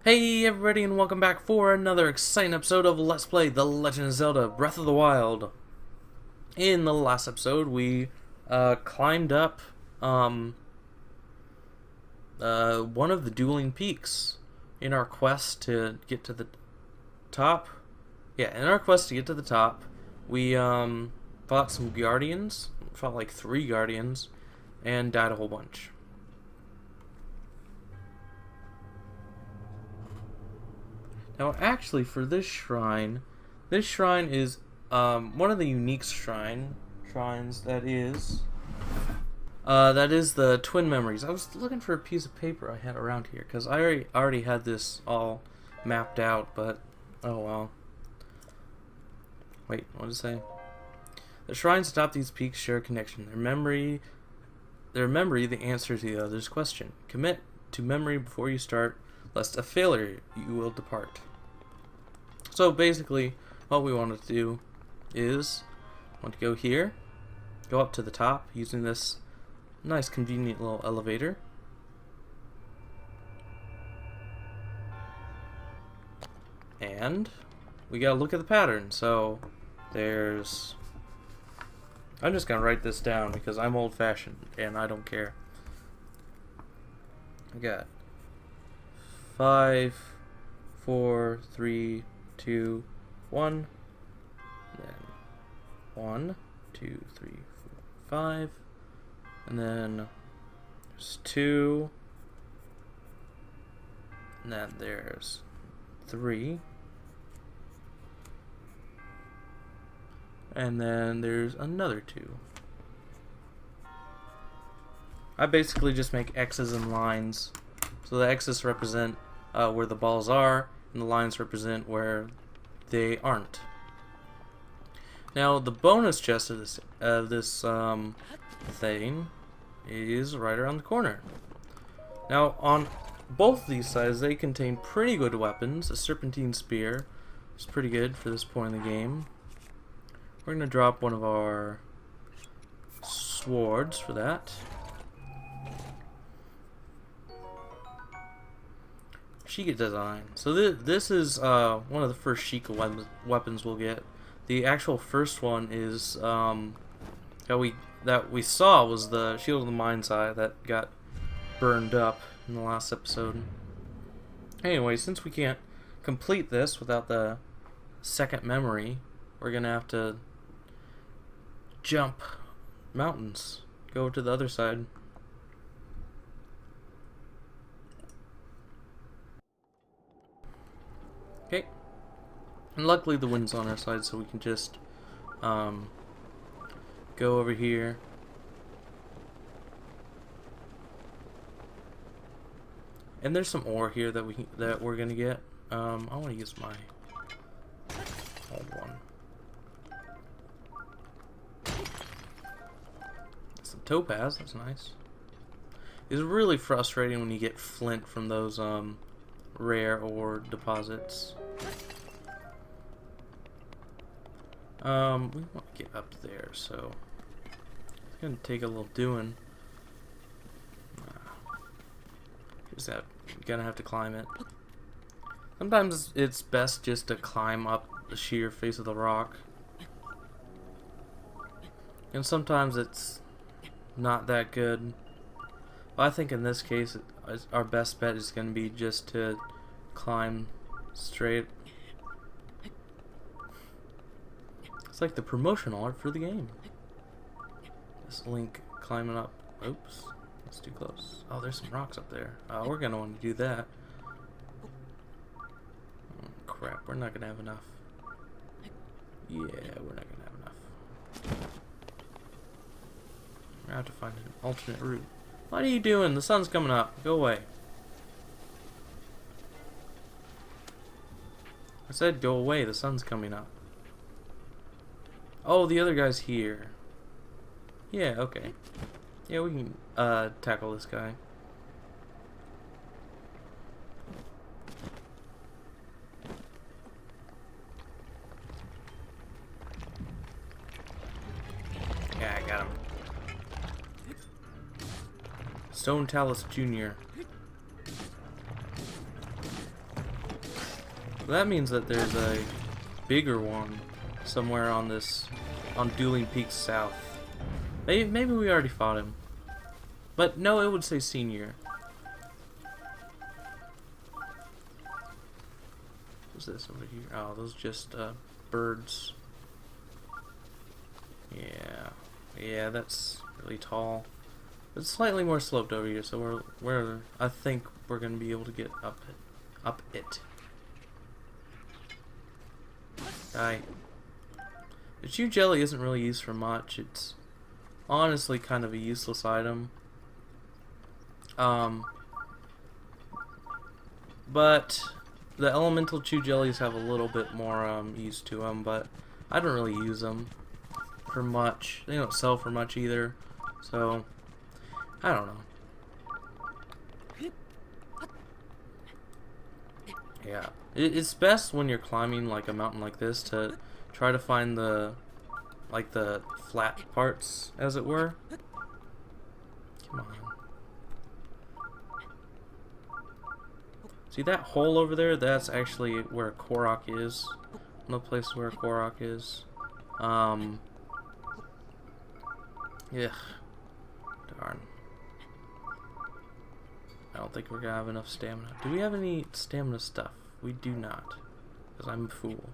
Hey everybody, and welcome back for another exciting episode of Let's Play The Legend of Zelda Breath of the Wild. In the last episode, we climbed up one of the Dueling Peaks in our quest to get to the top. Yeah, in our quest to get to the top, we fought some guardians, fought like 3 guardians, and died a whole bunch. Now, actually, for this shrine is one of the unique shrines that is the twin memories. I was looking for a piece of paper I had around here because I already had this all mapped out, but oh well. Wait, what did it say? The shrines atop these peaks share a connection. Their memory, the answer to the other's question. Commit to memory before you start, lest a failure you will depart. So basically, what we want to do is go here, go up to the top using this nice convenient little elevator. And we gotta look at the pattern. So there's, I'm just gonna write this down because I'm old-fashioned and I don't care. I got 5, 4, 3, 2, 1, then 1, 2, 3, 4, 5, and then there's 2, and then there's 3, and then there's another 2. I basically just make X's and lines, so the X's represent where the balls are, and the lines represent where they aren't. Now, the bonus chest of this thing is right around the corner. Now, on both these sides, they contain pretty good weapons. A serpentine spear is pretty good for this point in the game. We're gonna drop one of our swords for that. Sheikah design. So this is one of the first Sheikah weapons we'll get. The actual first one is that we saw was the Shield of the Mind's Eye that got burned up in the last episode. Anyway, since we can't complete this without the second memory, we're gonna have to jump mountains, go to the other side. Okay, and luckily the wind's on our side, so we can just go over here. And there's some ore here that we're gonna get. I want to use my old one. Some topaz, that's nice. It's really frustrating when you get flint from those rare ore deposits. We want to get up there, so it's gonna take a little doing. Gonna have to climb it. Sometimes it's best just to climb up the sheer face of the rock, and sometimes it's not that good. Well, I think in this case, our best bet is going to be just to climb straight. It's like the promotional art for the game. This Link climbing up. Oops, that's too close. Oh, there's some rocks up there. We're going to want to do that. Oh, crap, we're not going to have enough. Yeah, we're not going to have enough. We're going to have to find an alternate route. What are you doing? The sun's coming up. Go away. I said go away. The sun's coming up. Oh, the other guy's here. Yeah, okay. Yeah, we can tackle this guy. Yeah, I got him. Stone Talus Jr. So that means that there's a bigger one somewhere on this, on Dueling Peaks South. Maybe we already fought him. But no, it would say senior. What's this over here? Oh, those are just birds. Yeah, that's really tall. It's slightly more sloped over here, so I think we're gonna be able to get up it. Die. The chew jelly isn't really used for much. It's honestly kind of a useless item. But the elemental chew jellies have a little bit more use to them, but I don't really use them for much. They don't sell for much either, so I don't know. Yeah, it's best when you're climbing like a mountain like this to try to find the flat parts, as it were. Come on. See that hole over there? That's actually where Korok is. No place where Korok is. Yeah. Darn. I don't think we're gonna have enough stamina. Do we have any stamina stuff? We do not. Because I'm a fool.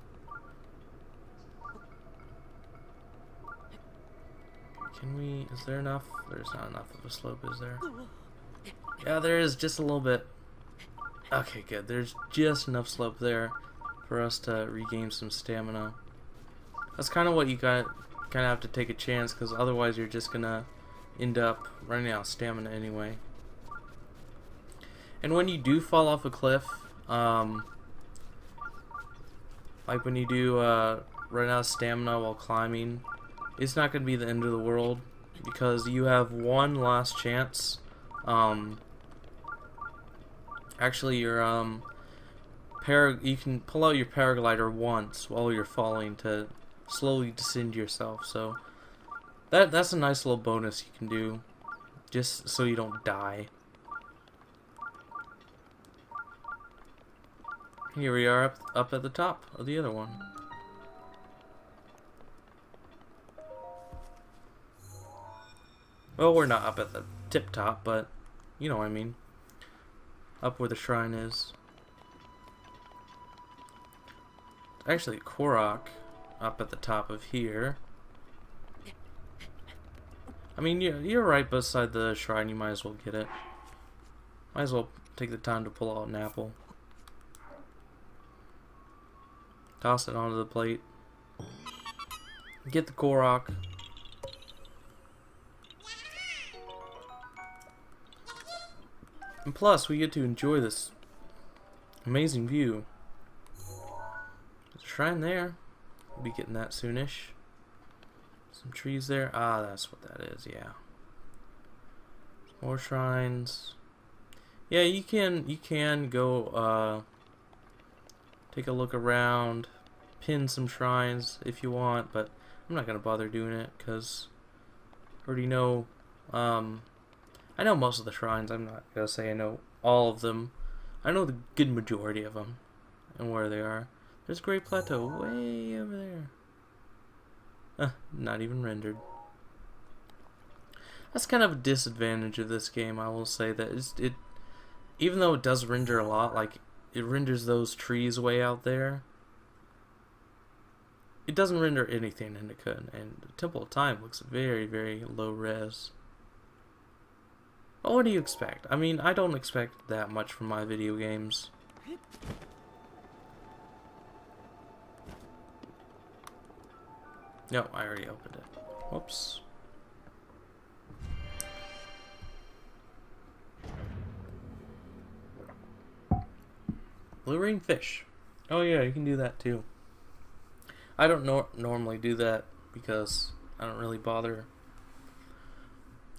Can we... Is there enough? There's not enough of a slope, is there? Yeah, there is just a little bit. Okay, good. There's just enough slope there for us to regain some stamina. That's kind of what you kind of have to take a chance, because otherwise you're just gonna end up running out of stamina anyway. And when you do fall off a cliff, like when you do run out of stamina while climbing, it's not gonna be the end of the world, because you have one last chance. Actually, your you can pull out your paraglider once while you're falling to slowly descend yourself. So that's a nice little bonus you can do, just so you don't die. Here we are up at the top of the other one. Well, we're not up at the tip top, but you know what I mean. Up where the shrine is. Actually, Korok up at the top of here. I mean, you're right beside the shrine. You might as well get it. Might as well take the time to pull out an apple. Toss it onto the plate. Get the Korok. And plus, we get to enjoy this amazing view. There's a shrine there. We'll be getting that soonish. Some trees there. Ah, that's what that is, yeah. More shrines. Yeah, you can go take a look around, pin some shrines if you want, but I'm not gonna bother doing it because I already know. I know most of the shrines. I'm not gonna say I know all of them. I know the good majority of them and where they are. There's Great Plateau way over there. Not even rendered. That's kind of a disadvantage of this game. I will say that it even though it does render a lot, like it renders those trees way out there, it doesn't render anything, and it could. And the Temple of Time looks very, very low res. But what do you expect? I mean, I don't expect that much from my video games. No, I already opened it. Whoops. Luring fish. Oh yeah, you can do that too. I don't normally do that because I don't really bother.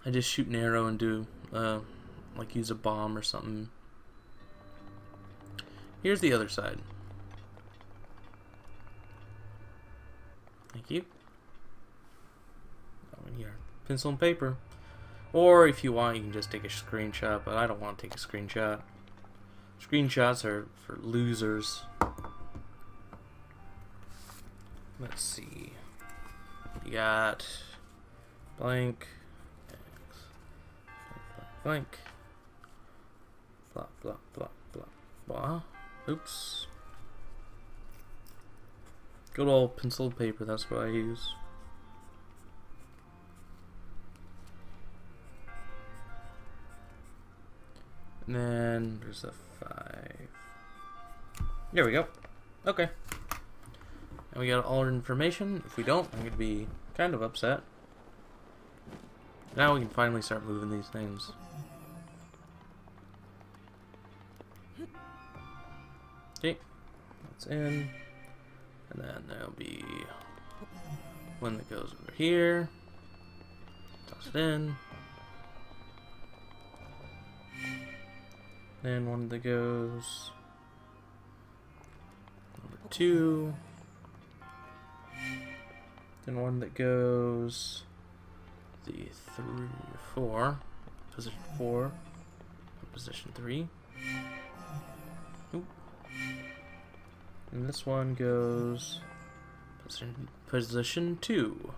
I just shoot an arrow and do, like use a bomb or something. Here's the other side. Thank you. Oh, and here, pencil and paper. Or if you want, you can just take a screenshot, but I don't want to take a screenshot. Screenshots are for losers. Let's see. You got blank, X, blank, blah, blah, blah, blah, blah. Oops. Good old pencil and paper, that's what I use. And then there's a 5. There we go. Okay. And we got all our information. If we don't, I'm going to be kind of upset. Now we can finally start moving these things. Okay. That's in. And then there'll be one that goes over here. Toss it in. Then one that goes number 2. Then one that goes the 3, 4, position 4, position 3. Oop. And this one goes position 2.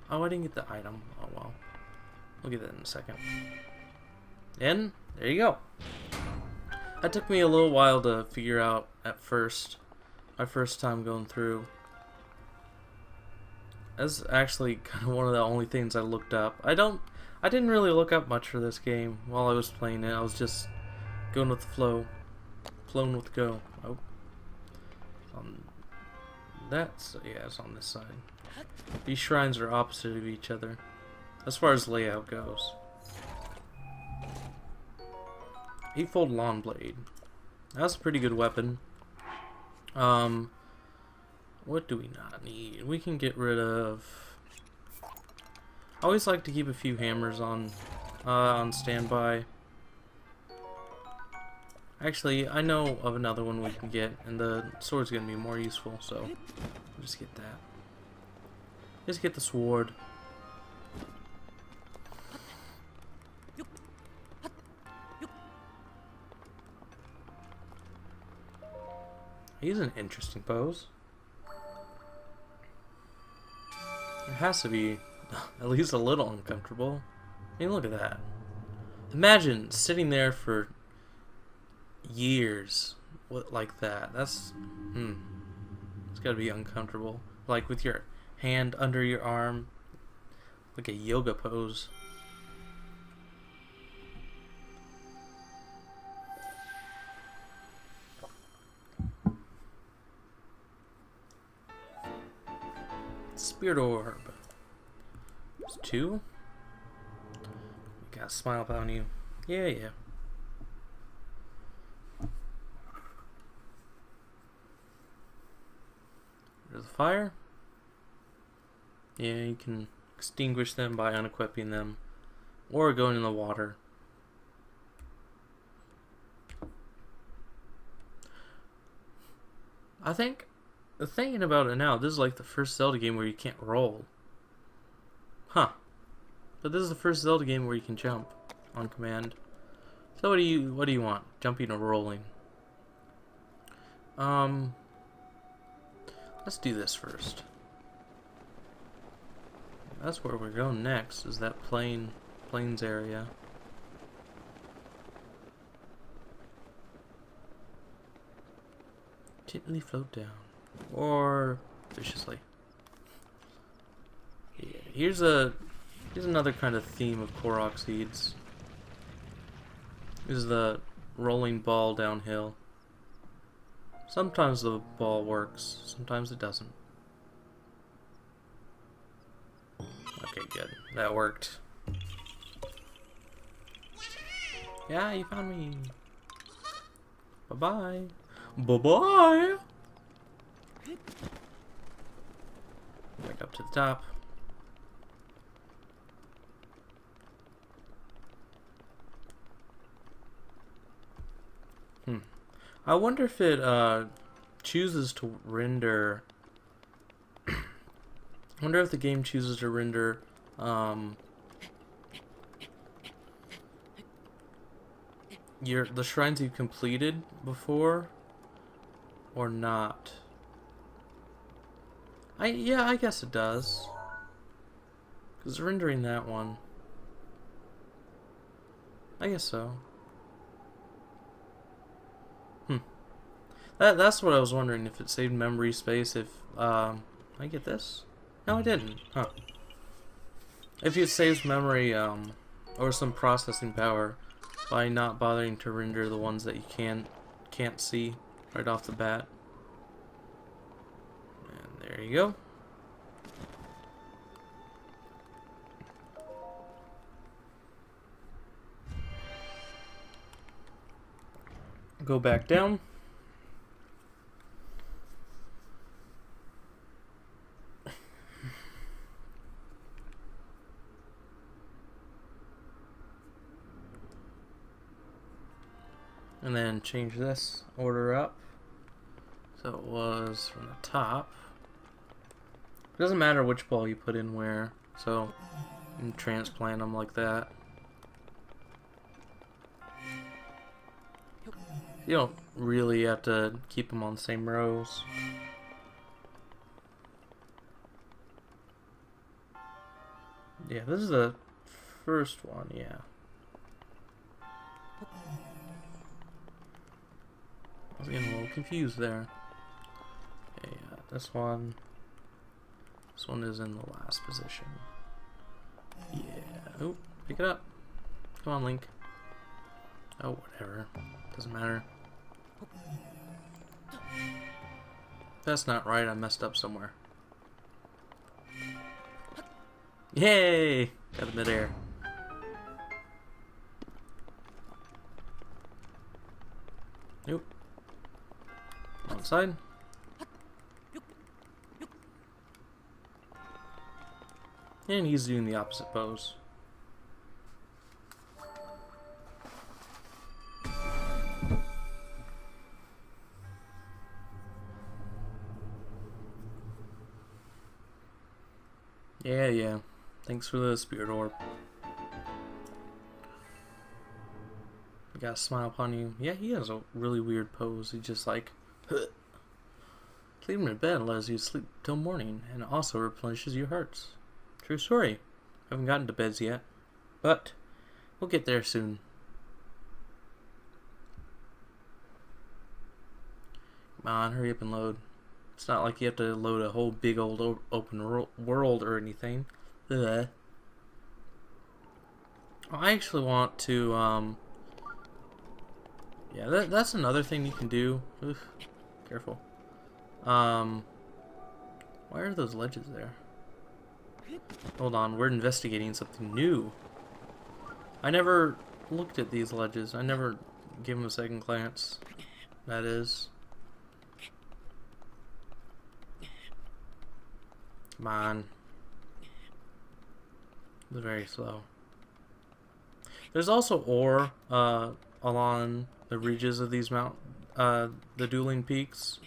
Oh, I didn't get the item. Oh well. We'll get that in a second. And there you go. That took me a little while to figure out at first. My first time going through. That's actually kind of one of the only things I looked up. I didn't really look up much for this game while I was playing it. I was just going with the flow. Flowing with the go. Oh. Yeah, it's on this side. These shrines are opposite of each other as far as layout goes. Eightfold Lawn Blade. That's a pretty good weapon. What do we not need? We can get rid of... I always like to keep a few hammers on standby. Actually, I know of another one we can get, and the sword's gonna be more useful, so we'll just get that. Just get the sword. He's an interesting pose. It has to be at least a little uncomfortable. I mean, look at that. Imagine sitting there for years like that. That's it's gotta be uncomfortable. Like with your hand under your arm, like a yoga pose. Spirit Orb. There's 2. We got a smile upon you. Yeah. There's the fire. Yeah, you can extinguish them by unequipping them or going in the water. I think, thinking about it now, this is like the first Zelda game where you can't roll. Huh. But this is the first Zelda game where you can jump on command. So what do you want? Jumping or rolling? Let's do this first. That's where we're going next, is that plains area. Gently float down. Or viciously. Yeah, here's another kind of theme of Korok seeds. Is the rolling ball downhill. Sometimes the ball works, sometimes it doesn't. Okay, good. That worked. Yeah, you found me. Bye-bye. Bye-bye! Back up to the top. I wonder if it chooses to render... I wonder if the game chooses to render the shrines you've completed before or not. Yeah, I guess it does. Because rendering that one. I guess so. That's what I was wondering, if it saved memory space, if, I get this? No, I didn't. Huh. If it saves memory, or some processing power by not bothering to render the ones that you can't see right off the bat. And there you go. Go back down. And then change this order up. So it was from the top. It doesn't matter which ball you put in where. So you can transplant them like that. You don't really have to keep them on the same rows. Yeah, this is the first one, yeah. I was getting a little confused there. Okay, this one is in the last position. Yeah. Oh, pick it up. Come on, Link. Oh, whatever. Doesn't matter. That's not right. I messed up somewhere. Yay! Got it midair. Nope. One side. And he's doing the opposite pose. Yeah. Thanks for the spirit orb. I got a smile upon you. Yeah, he has a really weird pose. He just like, huh. Leave him in bed allows you to sleep till morning, and also replenishes your hearts. True story. Haven't gotten to beds yet, but we'll get there soon. Come on, hurry up and load. It's not like you have to load a whole big old open world or anything. Ugh. I actually want to, yeah, that's another thing you can do. Oof, careful. Why are those ledges there? Hold on, we're investigating something new. I never looked at these ledges. I never gave them a second glance. That is. Come on. It's very slow. There's also ore along the ridges of these the Dueling Peaks.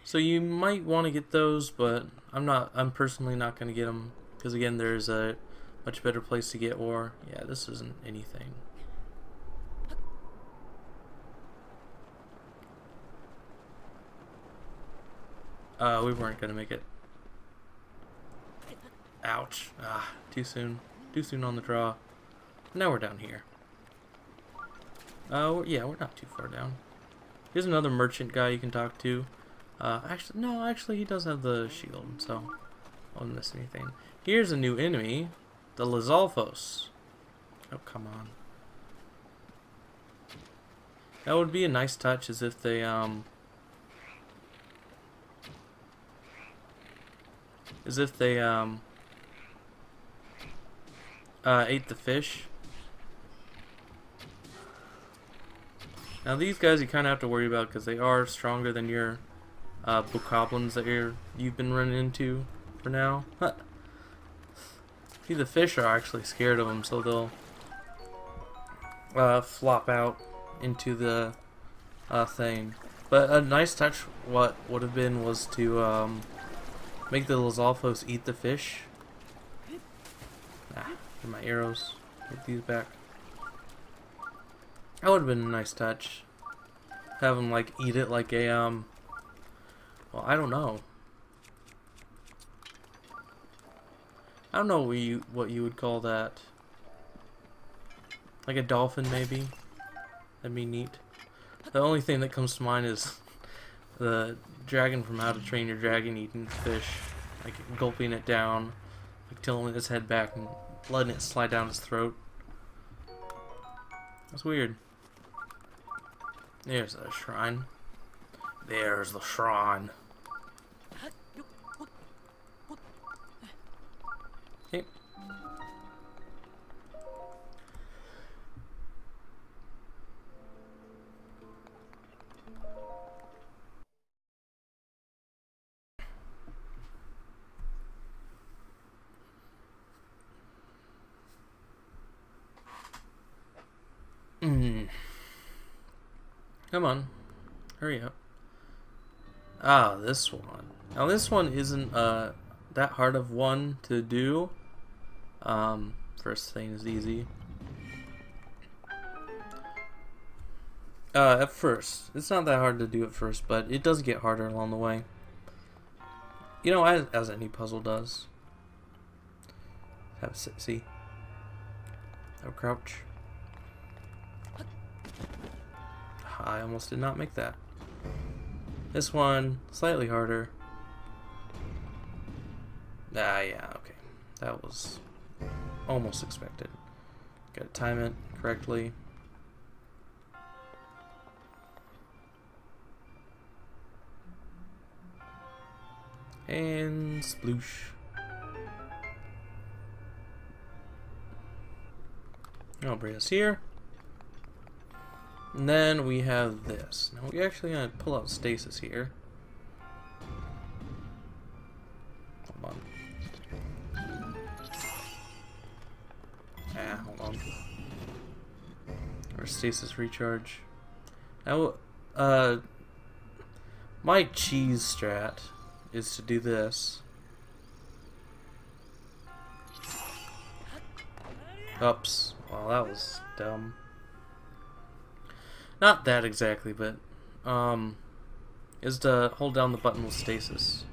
So you might want to get those, but I'm personally not going to get them, because again, there's a much better place to get ore. Yeah, this isn't anything. We weren't going to make it. Ouch. Too soon. Too soon on the draw. Now we're down here. Yeah, we're not too far down. Here's another merchant guy you can talk to. Actually, he does have the shield, so I won't miss anything. Here's a new enemy, the Lizalfos. Oh, come on. That would be a nice touch, as if they, ate the fish. Now these guys you kind of have to worry about, because they are stronger than your bokoblins that you've been running into for now. See, the fish are actually scared of them, so they'll flop out into the thing. But a nice touch, what would have been, was to make the Lizalfos eat the fish. Get my arrows. Get these back. That would have been a nice touch. Have them like eat it like a Well, I don't know. I don't know what you would call that. Like a dolphin, maybe? That'd be neat. The only thing that comes to mind is the dragon from How to Train Your Dragon eating fish. Like gulping it down, like tilting its head back and letting it slide down its throat. That's weird. There's a shrine. There's the shrine. Okay. Come on. Hurry up. Ah, this one. Now this one isn't that hard of one to do. First thing is easy. At first. It's not that hard to do at first, but it does get harder along the way. You know, as any puzzle does. Have a see. Have a crouch. I almost did not make that. This one, slightly harder. Ah, yeah, okay. That was almost expected. Gotta time it correctly. And sploosh. I'll bring us here. And then we have this. Now we're actually going to pull out stasis here. Hold on. Hold on. Or stasis recharge. Now, my cheese strat is to do this. Oops. Well, that was dumb. Not that exactly, but is to hold down the button with stasis.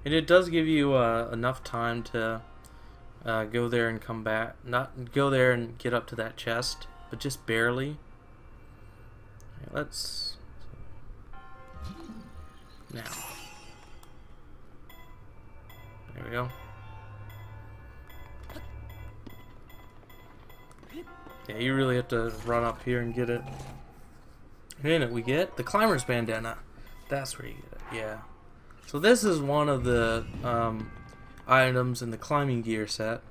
And it does give you enough time to go there and come back. Not go there and get up to that chest, but just barely. Okay, let's... Now. There we go. Yeah, you really have to run up here and get it. And we get the climber's bandana. That's where you get it, yeah. So this is one of the items in the climbing gear set.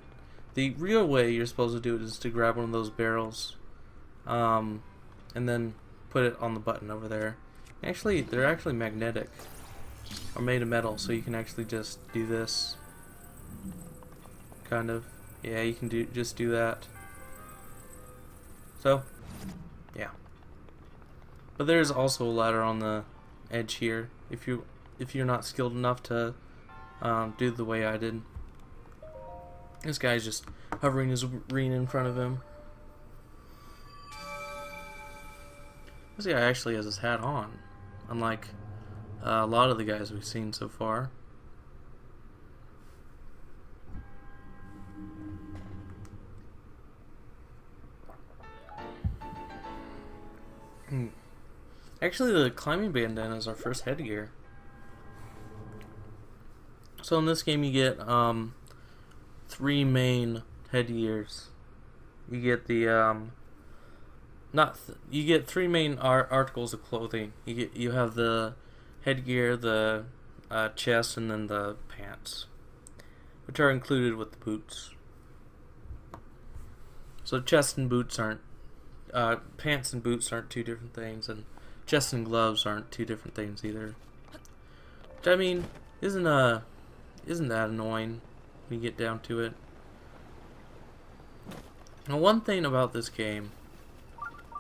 The real way you're supposed to do it is to grab one of those barrels and then put it on the button over there. Actually, they're actually magnetic or made of metal, so you can actually just do this. Kind of. Yeah, you can just do that. So, yeah. But there's also a ladder on the edge here if you're not skilled enough to do it the way I did. This guy's just hovering his ring in front of him. This guy actually has his hat on, unlike a lot of the guys we've seen so far. Actually, the climbing bandana is our first headgear. So in this game you get 3 main headgears. You get the you get 3 main articles of clothing. You have the headgear, the chest, and then the pants, which are included with the boots. So chest and boots aren't pants and boots aren't 2 different things, and chest and gloves aren't 2 different things either. Which, I mean, isn't that annoying when you get down to it? Now, one thing about this game,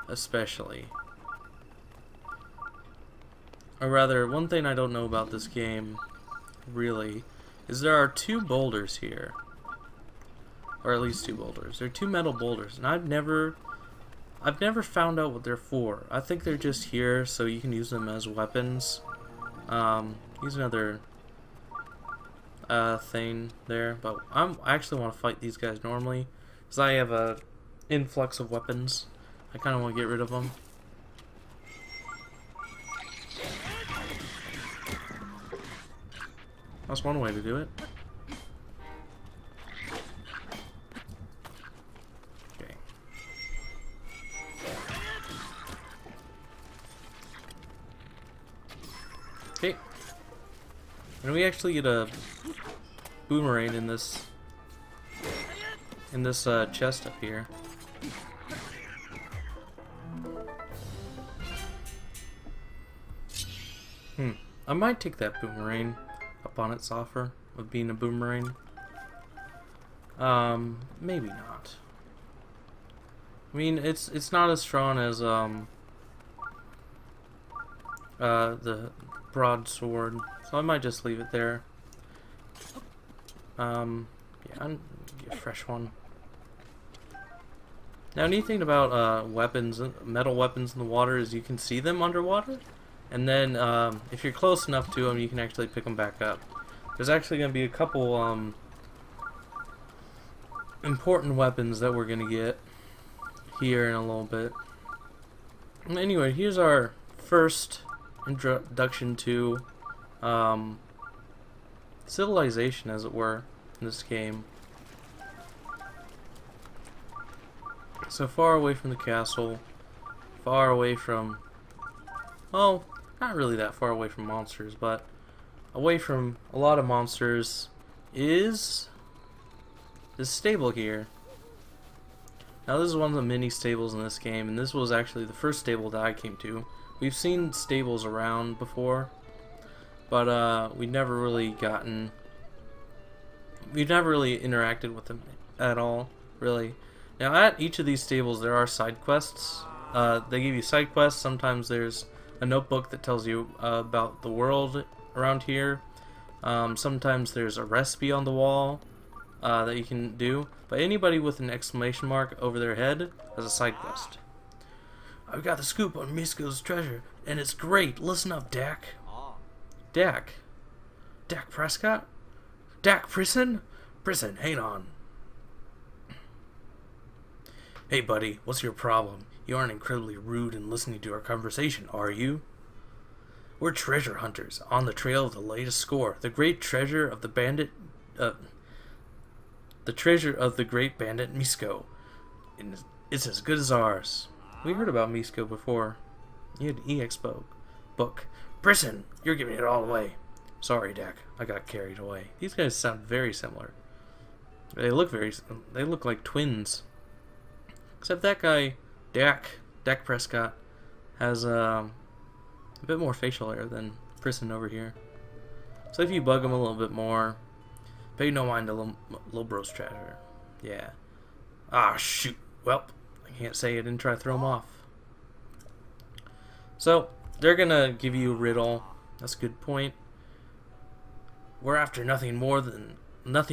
especially, or rather, one thing I don't know about this game, really, is there are 2 boulders here. Or at least 2 boulders. There are 2 metal boulders, and I've never I've never found out what they're for. I think they're just here so you can use them as weapons. Here's another thing there, but I actually want to fight these guys normally because I have a influx of weapons. I kind of want to get rid of them. That's one way to do it. Okay. Okay. And we actually get a boomerang in this chest up here. I might take that boomerang up on its offer of being a boomerang. Maybe not. I mean, it's not as strong as the broadsword, so I might just leave it there. Yeah, I'm get a fresh one. Now, neat thing about weapons, metal weapons in the water, is you can see them underwater, and then if you're close enough to them, you can actually pick them back up. There's actually going to be a couple important weapons that we're going to get here in a little bit. Anyway, here's our first introduction to civilization, as it were, in this game. So far away from the castle, far away from, well, not really that far away from monsters, but away from a lot of monsters is this stable here. Now, this is one of the mini stables in this game, and this was actually the first stable that I came to. We've seen stables around before, but we've never really interacted with them at all, really. Now, at each of these stables, there are side quests. They give you side quests. Sometimes there's a notebook that tells you about the world around here. Sometimes there's a recipe on the wall that you can do. But anybody with an exclamation mark over their head has a side quest. I've got the scoop on Misko's treasure, and it's great. Listen up, Dak. Dak? Dak Prescott? Dak Prison? Prison, hang on. Hey buddy, what's your problem? You aren't incredibly rude in listening to our conversation, are you? We're treasure hunters, on the trail of the latest score. The great treasure of the bandit... the treasure of the great bandit Misko. It's as good as ours. We heard about Misko before. You had an EX book. Prison, you're giving it all away. Sorry, Dak. I got carried away. These guys sound very similar. They look like twins. Except that guy, Dak Prescott, has a bit more facial hair than Prison over here. So if you bug him a little bit more, pay no mind to Lil Bro's treasure. Yeah. Ah, shoot. Well, I can't say I didn't try to throw him off. So, they're gonna give you a riddle. That's a good point. We're after nothing more than the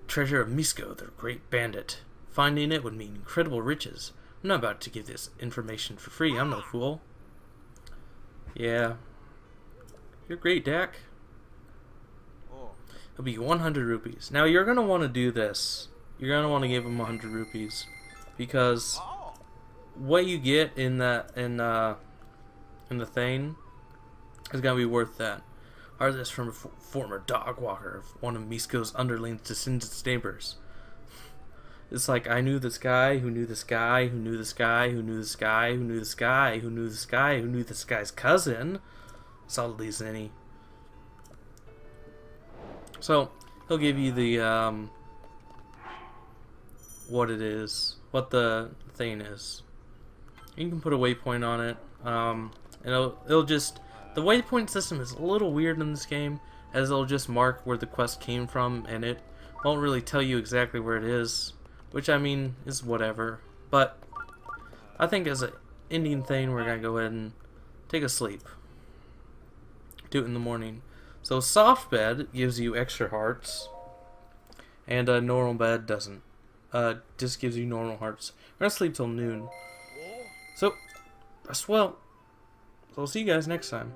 treasure of Misko, the great bandit. Finding it would mean incredible riches. I'm not about to give this information for free. I'm no fool. Yeah. You're great, Dak. It'll be 100 rupees. Now, you're going to want to do this. You're going to want to give him 100 rupees. Because what you get in the thing is going to be worth that. Heard this from a former dog walker, one of Misko's underlings descendants neighbors. It's like, I knew this guy who knew this guy who knew this guy who knew this guy who knew this guy who knew this guy who knew this guy's cousin. Solidly Zenny. So, he'll give you the, what it is, what the thing is. You can put a waypoint on it, and it'll just... The waypoint system is a little weird in this game, as it'll just mark where the quest came from, and it won't really tell you exactly where it is, which, I mean, is whatever. But I think as an ending thing, we're going to go ahead and take a sleep. Do it in the morning. So soft bed gives you extra hearts, and a normal bed doesn't. just gives you normal hearts. We're gonna sleep till noon. So, well, I'll see you guys next time.